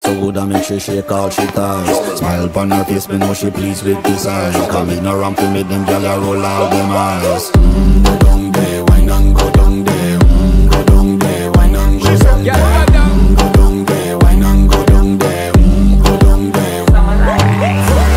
so good and make she shake all she ties. Smile upon her face, me know she pleased with this eyes. Come in around to make them gyal a roll out them eyes. Go down there, wine and go down there. Go down there, wine and go down there. Go down there, wine and go down there. Go down there.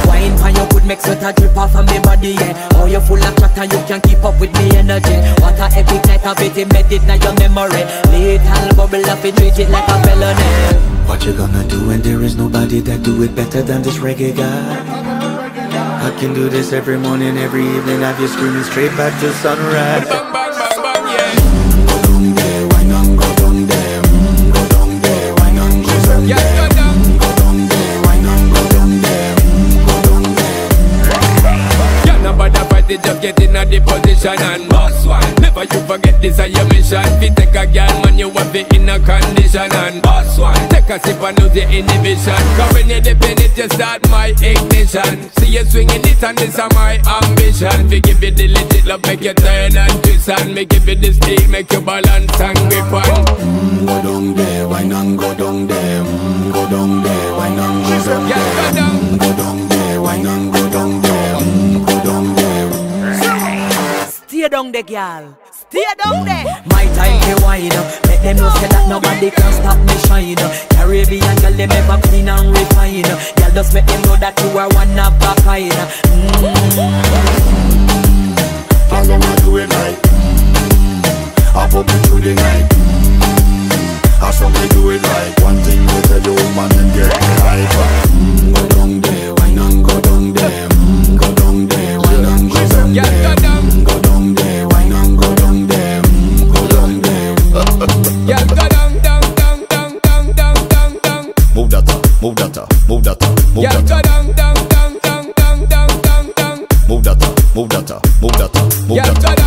Wine for your good make sweat a drip off of me body, yeah. Oh, you full of chatter, you can keep up with me energy. What a epic night of it, embedded in your memory. Little bubble up, it treat it like a felony. What you gonna do when there is nobody that do it better than this reggae guy? I can do this every morning, every evening, have you screaming straight back to sunrise. Bang, bang, bang, bang, yeah. Go down there, wine and go down there. Go down there, wine and go down there. Yeah, go down. Go down there, wine and go down there. Go down there. Yeah, nobody fight it, just get in a the position and boss one. Never you forget this is your mission. If you take a girl, man, you have it in a condition and boss one. Take a sip and lose your inhibition. Cause when you depend it, you start my ignition. See you swinging it and this is my ambition. We give you the legit love, make you turn and twist. And me give you the speed, make you balance and grip on. Go down there, wine and go down there. Go down there, wine and go down there. Yeah, go down. Go down there, wine and go down there. Go down there. Stay down there, girl. Stay down there. My time to wine up. Let them know say that nobody can stop me shine. Caribbean girl, they never clean and refine. Girl, just make them know that you are one of a kind. Girl, I'ma do it like I pop it through the night. I saw me do it like one thing with the woman and get me hyper. Go down there, wine and go down there. Go down there, wine and go down there. Yeah, go down. Go down there, wine and go down there. Go down there. Yeah, go down, down, down, down, down, down, down, down. Move that up, move that up, move that up, move Yeah, that go up. down, down, down, down, down, down, down, down. Move that up, move that up, move that up, move Yeah, that go up.